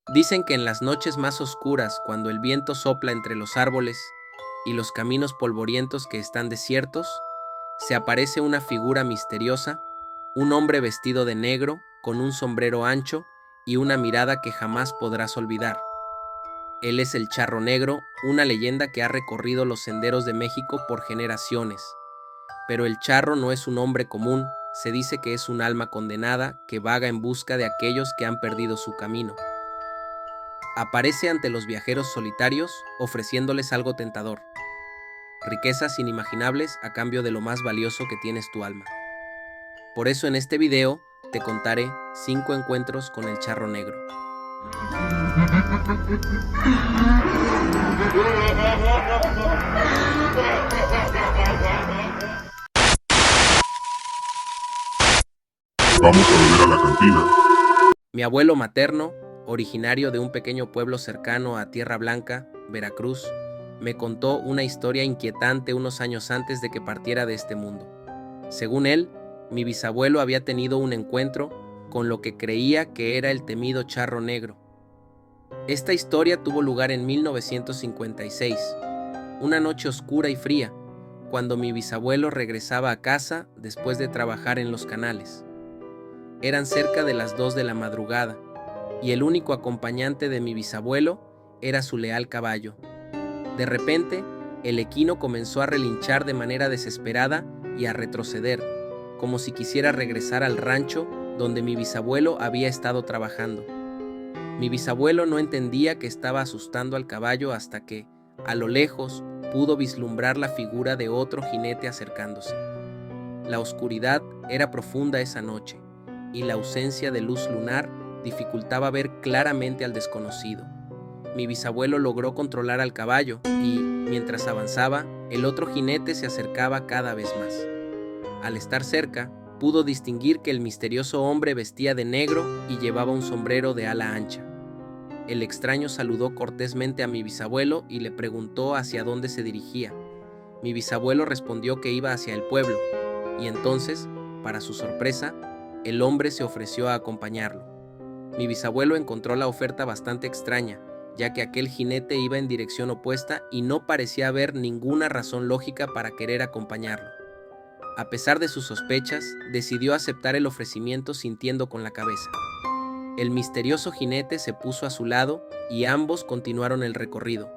Dicen que en las noches más oscuras, cuando el viento sopla entre los árboles y los caminos polvorientos que están desiertos, se aparece una figura misteriosa, un hombre vestido de negro, con un sombrero ancho y una mirada que jamás podrás olvidar. Él es el Charro Negro, una leyenda que ha recorrido los senderos de México por generaciones. Pero el charro no es un hombre común, se dice que es un alma condenada que vaga en busca de aquellos que han perdido su camino. Aparece ante los viajeros solitarios ofreciéndoles algo tentador, riquezas inimaginables a cambio de lo más valioso que tienes tu alma. Por eso en este video te contaré 5 encuentros con el Charro Negro. Vamos a beber a la cantina. Mi abuelo materno, originario de un pequeño pueblo cercano a Tierra Blanca, Veracruz, me contó una historia inquietante unos años antes de que partiera de este mundo. Según él, mi bisabuelo había tenido un encuentro con lo que creía que era el temido Charro Negro. Esta historia tuvo lugar en 1956, una noche oscura y fría, cuando mi bisabuelo regresaba a casa después de trabajar en los canales. Eran cerca de las 2 de la madrugada, y el único acompañante de mi bisabuelo era su leal caballo. De repente, el equino comenzó a relinchar de manera desesperada y a retroceder, como si quisiera regresar al rancho donde mi bisabuelo había estado trabajando. Mi bisabuelo no entendía que estaba asustando al caballo hasta que, a lo lejos, pudo vislumbrar la figura de otro jinete acercándose. La oscuridad era profunda esa noche, y la ausencia de luz lunar dificultaba ver claramente al desconocido. Mi bisabuelo logró controlar al caballo y, mientras avanzaba, el otro jinete se acercaba cada vez más. Al estar cerca, pudo distinguir que el misterioso hombre vestía de negro y llevaba un sombrero de ala ancha. El extraño saludó cortésmente a mi bisabuelo y le preguntó hacia dónde se dirigía. Mi bisabuelo respondió que iba hacia el pueblo, y entonces, para su sorpresa, el hombre se ofreció a acompañarlo. Mi bisabuelo encontró la oferta bastante extraña, ya que aquel jinete iba en dirección opuesta y no parecía haber ninguna razón lógica para querer acompañarlo. A pesar de sus sospechas, decidió aceptar el ofrecimiento sintiendo con la cabeza. El misterioso jinete se puso a su lado y ambos continuaron el recorrido.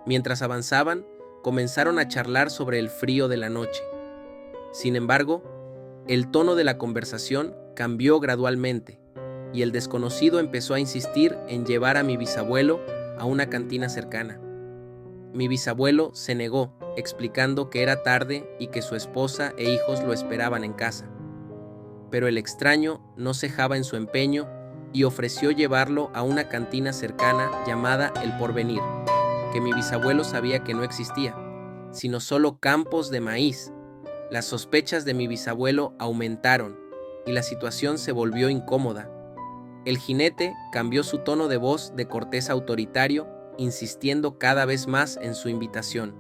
Mientras avanzaban, comenzaron a charlar sobre el frío de la noche. Sin embargo, el tono de la conversación cambió gradualmente y el desconocido empezó a insistir en llevar a mi bisabuelo a una cantina cercana. Mi bisabuelo se negó, explicando que era tarde y que su esposa e hijos lo esperaban en casa. Pero el extraño no cejaba en su empeño y ofreció llevarlo a una cantina cercana llamada El Porvenir, que mi bisabuelo sabía que no existía, sino solo campos de maíz. Las sospechas de mi bisabuelo aumentaron y la situación se volvió incómoda. El jinete cambió su tono de voz de cortés autoritario, insistiendo cada vez más en su invitación.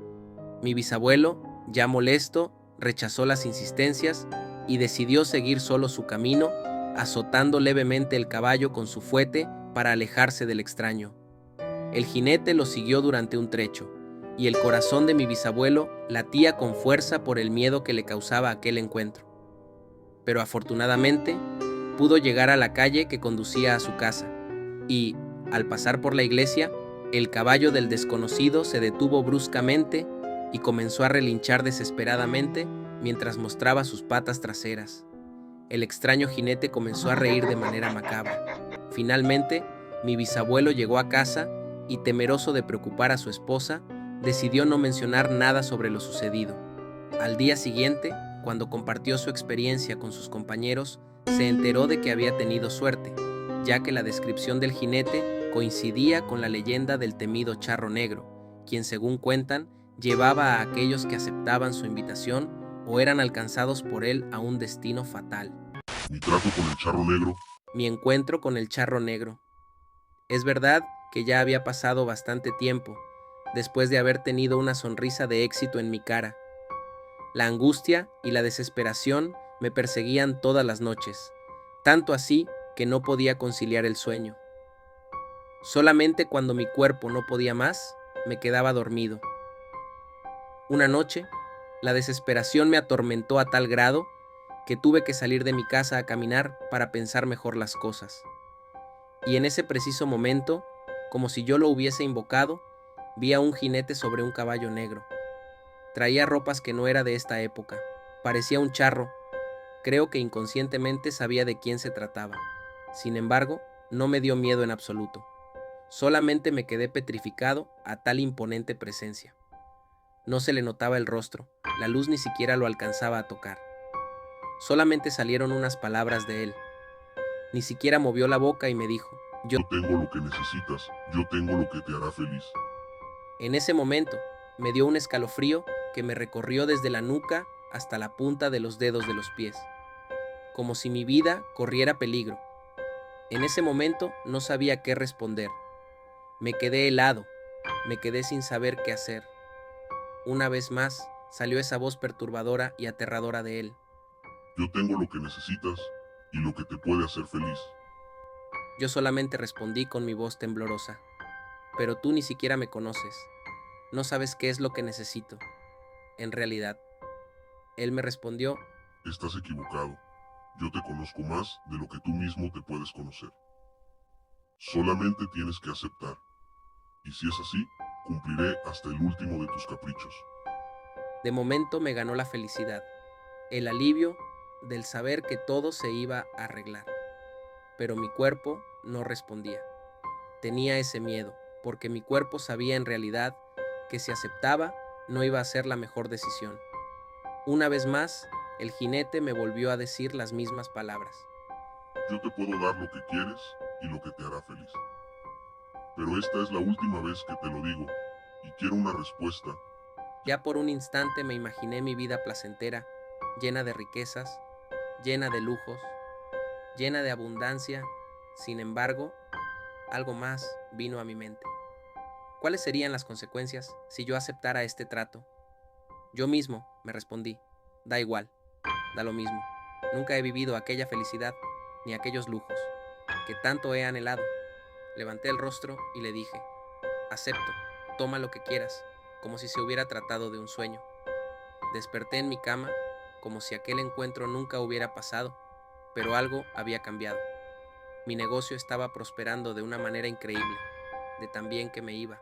Mi bisabuelo, ya molesto, rechazó las insistencias y decidió seguir solo su camino, azotando levemente el caballo con su fuete para alejarse del extraño. El jinete lo siguió durante un trecho, y el corazón de mi bisabuelo latía con fuerza por el miedo que le causaba aquel encuentro. Pero afortunadamente, pudo llegar a la calle que conducía a su casa, y, al pasar por la iglesia, el caballo del desconocido se detuvo bruscamente y comenzó a relinchar desesperadamente mientras mostraba sus patas traseras. El extraño jinete comenzó a reír de manera macabra. Finalmente, mi bisabuelo llegó a casa y, temeroso de preocupar a su esposa, decidió no mencionar nada sobre lo sucedido. Al día siguiente, cuando compartió su experiencia con sus compañeros, se enteró de que había tenido suerte, ya que la descripción del jinete coincidía con la leyenda del temido Charro Negro, quien, según cuentan, llevaba a aquellos que aceptaban su invitación o eran alcanzados por él a un destino fatal. Mi trato con el Charro Negro. Mi encuentro con el Charro Negro. Es verdad que ya había pasado bastante tiempo, después de haber tenido una sonrisa de éxito en mi cara. La angustia y la desesperación me perseguían todas las noches, tanto así que no podía conciliar el sueño. Solamente cuando mi cuerpo no podía más, me quedaba dormido. Una noche, la desesperación me atormentó a tal grado que tuve que salir de mi casa a caminar para pensar mejor las cosas. Y en ese preciso momento, como si yo lo hubiese invocado, vi a un jinete sobre un caballo negro. Traía ropas que no era de esta época. Parecía un charro. Creo que inconscientemente sabía de quién se trataba. Sin embargo, no me dio miedo en absoluto. Solamente me quedé petrificado a tal imponente presencia. No se le notaba el rostro, la luz ni siquiera lo alcanzaba a tocar. Solamente salieron unas palabras de él. Ni siquiera movió la boca y me dijo, Yo tengo lo que necesitas, yo tengo lo que te hará feliz. En ese momento, me dio un escalofrío que me recorrió desde la nuca hasta la punta de los dedos de los pies, como si mi vida corriera peligro. En ese momento no sabía qué responder. Me quedé helado, me quedé sin saber qué hacer. Una vez más, salió esa voz perturbadora y aterradora de él. Yo tengo lo que necesitas y lo que te puede hacer feliz. Yo solamente respondí con mi voz temblorosa. Pero tú ni siquiera me conoces. No sabes qué es lo que necesito. En realidad, él me respondió, Estás equivocado. Yo te conozco más de lo que tú mismo te puedes conocer. Solamente tienes que aceptar. Y si es así, cumpliré hasta el último de tus caprichos. de momento me ganó la felicidad, el alivio del saber que todo se iba a arreglar. Pero mi cuerpo no respondía. Tenía ese miedo, porque mi cuerpo sabía en realidad que si aceptaba no iba a ser la mejor decisión. Una vez más, el jinete me volvió a decir las mismas palabras. Yo te puedo dar lo que quieres y lo que te hará feliz. Pero esta es la última vez que te lo digo y quiero una respuesta. Ya por un instante me imaginé mi vida placentera, llena de riquezas, llena de lujos, llena de abundancia. Sin embargo, algo más vino a mi mente. ¿Cuáles serían las consecuencias si yo aceptara este trato? Yo mismo, me respondí, da igual, da lo mismo. Nunca he vivido aquella felicidad ni aquellos lujos que tanto he anhelado. Levanté el rostro y le dije, acepto, toma lo que quieras, como si se hubiera tratado de un sueño. Desperté en mi cama, como si aquel encuentro nunca hubiera pasado, pero algo había cambiado. Mi negocio estaba prosperando de una manera increíble, de tan bien que me iba.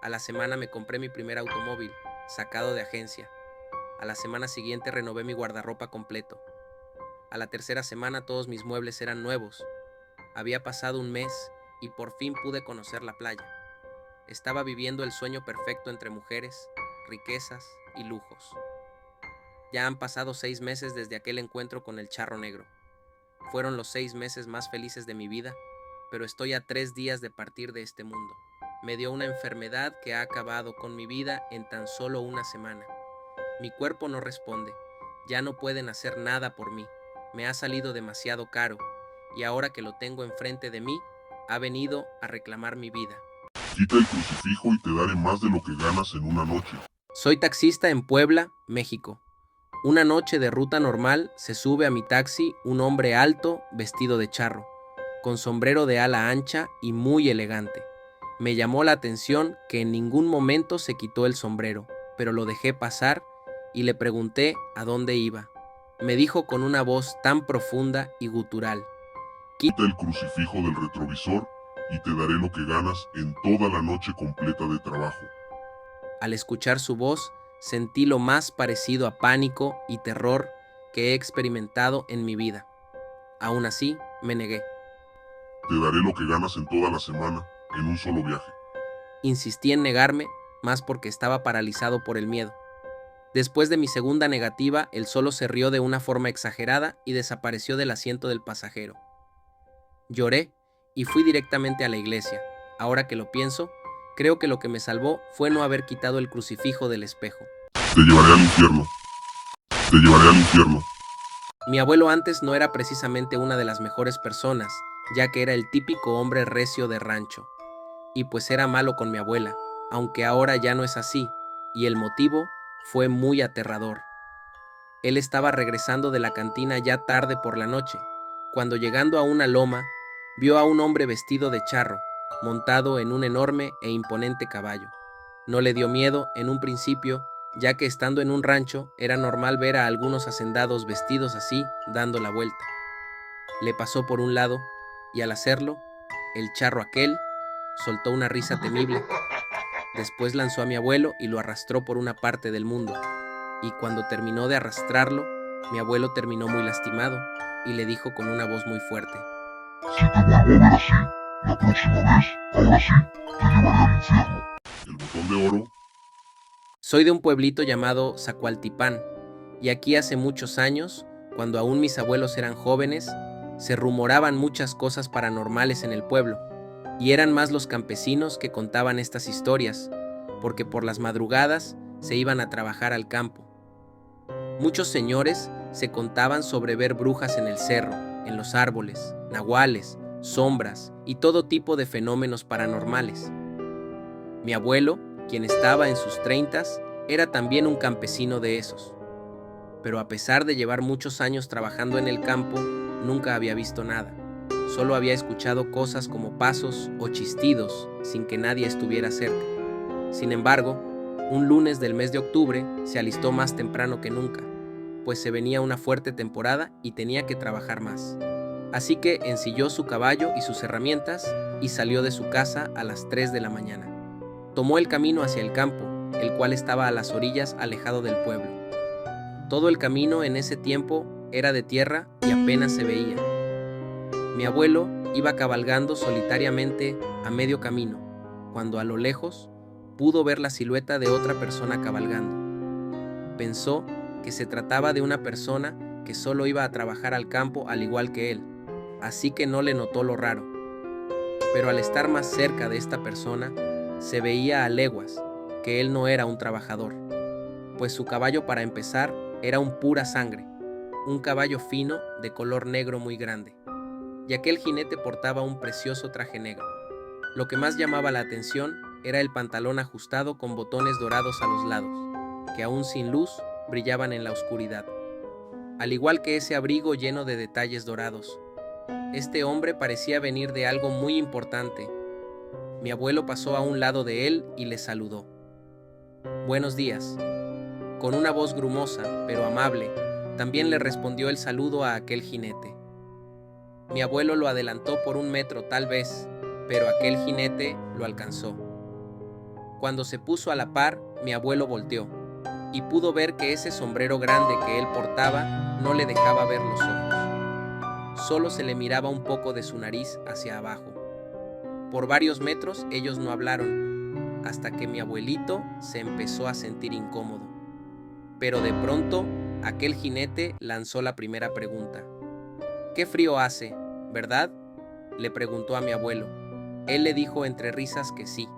A la semana me compré mi primer automóvil, sacado de agencia. A la semana siguiente renové mi guardarropa completo. A la tercera semana todos mis muebles eran nuevos. Había pasado un mes y por fin pude conocer la playa. Estaba viviendo el sueño perfecto entre mujeres, riquezas y lujos. Ya han pasado 6 meses desde aquel encuentro con el charro negro. Fueron los 6 meses más felices de mi vida, pero estoy a 3 días de partir de este mundo. Me dio una enfermedad que ha acabado con mi vida en tan solo una semana. Mi cuerpo no responde, ya no pueden hacer nada por mí. Me ha salido demasiado caro, y ahora que lo tengo enfrente de mí, ha venido a reclamar mi vida. Quita el crucifijo y te daré más de lo que ganas en una noche. Soy taxista en Puebla, México. Una noche de ruta normal se sube a mi taxi un hombre alto, vestido de charro, con sombrero de ala ancha y muy elegante. Me llamó la atención que en ningún momento se quitó el sombrero, pero lo dejé pasar y le pregunté a dónde iba. Me dijo con una voz tan profunda y gutural. Quita el crucifijo del retrovisor y te daré lo que ganas en toda la noche completa de trabajo. Al escuchar su voz, sentí lo más parecido a pánico y terror que he experimentado en mi vida. Aún así, me negué. Te daré lo que ganas en toda la semana en un solo viaje. Insistí en negarme, más porque estaba paralizado por el miedo. Después de mi segunda negativa, él solo se rió de una forma exagerada y desapareció del asiento del pasajero. Lloré y fui directamente a la iglesia. Ahora que lo pienso, creo que lo que me salvó fue no haber quitado el crucifijo del espejo. Te llevaré al infierno. Te llevaré al infierno. Mi abuelo antes no era precisamente una de las mejores personas, ya que era el típico hombre recio de rancho. Y pues era malo con mi abuela, aunque ahora ya no es así, y el motivo fue muy aterrador. Él estaba regresando de la cantina ya tarde por la noche, cuando llegando a una loma, vio a un hombre vestido de charro, montado en un enorme e imponente caballo. No le dio miedo en un principio, ya que estando en un rancho era normal ver a algunos hacendados vestidos así, dando la vuelta. Le pasó por un lado, y al hacerlo, el charro aquel soltó una risa temible. Después lanzó a mi abuelo y lo arrastró por una parte del mundo. Y cuando terminó de arrastrarlo, mi abuelo terminó muy lastimado y le dijo con una voz muy fuerte: Si te vuelvo a ver así, la próxima vez, ahora sí, te llevaré al infierno. El botón de oro. Soy de un pueblito llamado Zacualtipán, y aquí hace muchos años, cuando aún mis abuelos eran jóvenes, se rumoraban muchas cosas paranormales en el pueblo, y eran más los campesinos que contaban estas historias, porque por las madrugadas se iban a trabajar al campo. Muchos señores se contaban sobre ver brujas en el cerro, en los árboles, nahuales, sombras y todo tipo de fenómenos paranormales. Mi abuelo, quien estaba en sus 30, era también un campesino de esos. Pero a pesar de llevar muchos años trabajando en el campo, nunca había visto nada. Solo había escuchado cosas como pasos o chistidos sin que nadie estuviera cerca. Sin embargo, un lunes del mes de octubre se alistó más temprano que nunca, pues se venía una fuerte temporada y tenía que trabajar más. Así que ensilló su caballo y sus herramientas y salió de su casa a las 3 de la mañana. Tomó el camino hacia el campo, el cual estaba a las orillas alejado del pueblo. Todo el camino en ese tiempo era de tierra y apenas se veía. Mi abuelo iba cabalgando solitariamente a medio camino, cuando a lo lejos pudo ver la silueta de otra persona cabalgando. Pensó que se trataba de una persona que solo iba a trabajar al campo al igual que él, así que no le notó lo raro. Pero al estar más cerca de esta persona, se veía a leguas que él no era un trabajador, pues su caballo, para empezar, era un pura sangre, un caballo fino de color negro muy grande, y aquel jinete portaba un precioso traje negro. Lo que más llamaba la atención era el pantalón ajustado con botones dorados a los lados, que aún sin luz brillaban en la oscuridad, al igual que ese abrigo lleno de detalles dorados. Este hombre parecía venir de algo muy importante. Mi abuelo pasó a un lado de él y le saludó. «Buenos días». Con una voz grumosa, pero amable, también le respondió el saludo a aquel jinete. Mi abuelo lo adelantó por 1 metro tal vez, pero aquel jinete lo alcanzó. Cuando se puso a la par, mi abuelo volteó y pudo ver que ese sombrero grande que él portaba no le dejaba ver los ojos. Solo se le miraba un poco de su nariz hacia abajo. Por varios metros ellos no hablaron, hasta que mi abuelito se empezó a sentir incómodo. Pero de pronto, aquel jinete lanzó la primera pregunta. «¿Qué frío hace, verdad?», le preguntó a mi abuelo. Él le dijo entre risas que sí,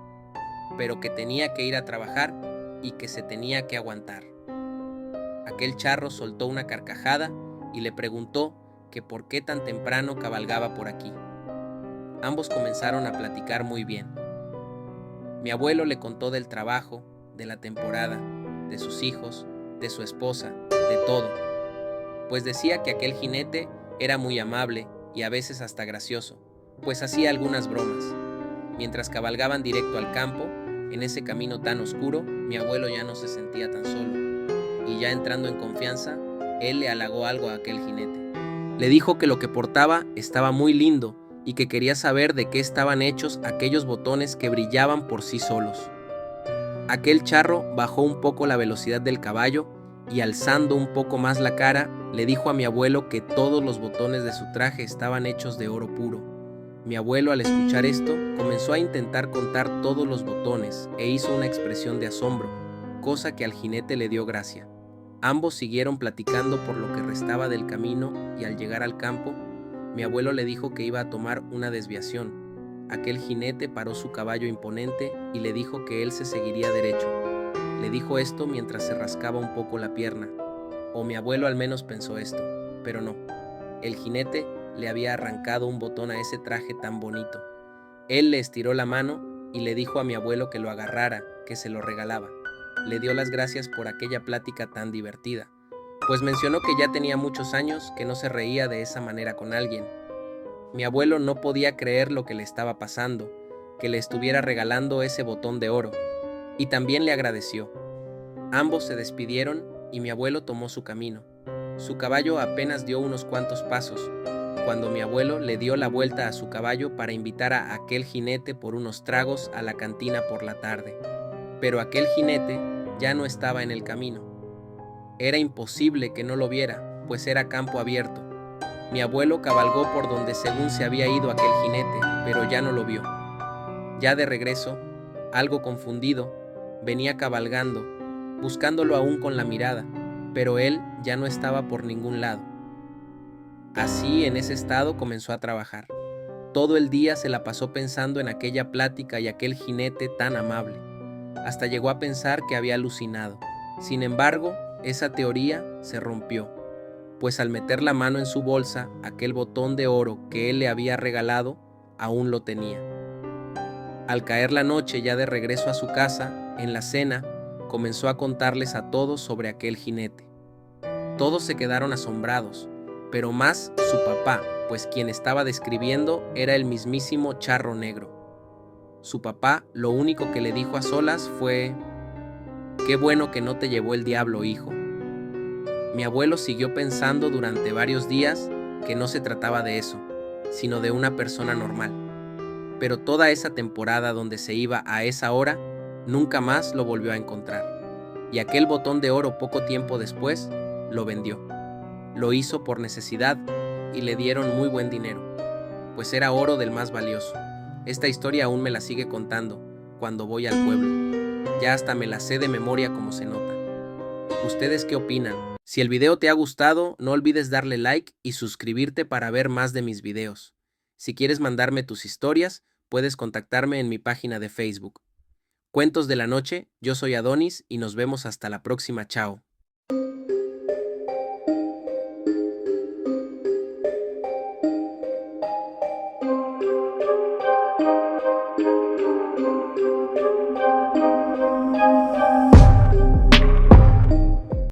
pero que tenía que ir a trabajar y que se tenía que aguantar. Aquel charro soltó una carcajada y le preguntó que por qué tan temprano cabalgaba por aquí. Ambos comenzaron a platicar muy bien. Mi abuelo le contó del trabajo, de la temporada, de sus hijos, de su esposa, de todo, pues decía que aquel jinete era muy amable y a veces hasta gracioso, pues hacía algunas bromas. Mientras cabalgaban directo al campo, en ese camino tan oscuro, mi abuelo ya no se sentía tan solo, y ya entrando en confianza, él le halagó algo a aquel jinete. Le dijo que lo que portaba estaba muy lindo y que quería saber de qué estaban hechos aquellos botones que brillaban por sí solos. Aquel charro bajó un poco la velocidad del caballo y, alzando un poco más la cara, le dijo a mi abuelo que todos los botones de su traje estaban hechos de oro puro. Mi abuelo, al escuchar esto, comenzó a intentar contar todos los botones e hizo una expresión de asombro, cosa que al jinete le dio gracia. Ambos siguieron platicando por lo que restaba del camino y al llegar al campo, mi abuelo le dijo que iba a tomar una desviación. Aquel jinete paró su caballo imponente y le dijo que él se seguiría derecho. Le dijo esto mientras se rascaba un poco la pierna, o mi abuelo al menos pensó esto, pero no. El jinete le había arrancado un botón a ese traje tan bonito. Él le estiró la mano y le dijo a mi abuelo que lo agarrara, que se lo regalaba. Le dio las gracias por aquella plática tan divertida, pues mencionó que ya tenía muchos años que no se reía de esa manera con alguien. Mi abuelo no podía creer lo que le estaba pasando, que le estuviera regalando ese botón de oro, y también le agradeció. Ambos se despidieron y mi abuelo tomó su camino. Su caballo apenas dio unos cuantos pasos, cuando mi abuelo le dio la vuelta a su caballo para invitar a aquel jinete por unos tragos a la cantina por la tarde. Pero aquel jinete ya no estaba en el camino. Era imposible que no lo viera, pues era campo abierto. Mi abuelo cabalgó por donde según se había ido aquel jinete, pero ya no lo vio. Ya de regreso, algo confundido, venía cabalgando, buscándolo aún con la mirada, pero él ya no estaba por ningún lado. Así, en ese estado, comenzó a trabajar. Todo el día se la pasó pensando en aquella plática y aquel jinete tan amable. Hasta llegó a pensar que había alucinado. Sin embargo, esa teoría se rompió, pues al meter la mano en su bolsa, aquel botón de oro que él le había regalado, aún lo tenía. Al caer la noche, ya de regreso a su casa, en la cena, comenzó a contarles a todos sobre aquel jinete. Todos se quedaron asombrados, pero más su papá, pues quien estaba describiendo era el mismísimo Charro Negro. Su papá lo único que le dijo a solas fue: «Qué bueno que no te llevó el diablo, hijo». Mi abuelo siguió pensando durante varios días que no se trataba de eso, sino de una persona normal. Pero toda esa temporada donde se iba a esa hora, nunca más lo volvió a encontrar. Y aquel botón de oro poco tiempo después lo vendió. Lo hizo por necesidad y le dieron muy buen dinero, pues era oro del más valioso. Esta historia aún me la sigue contando cuando voy al pueblo. Ya hasta me la sé de memoria como se nota. ¿Ustedes qué opinan? Si el video te ha gustado, no olvides darle like y suscribirte para ver más de mis videos. Si quieres mandarme tus historias, puedes contactarme en mi página de Facebook. Cuentos de la noche, yo soy Adonis y nos vemos hasta la próxima, chao.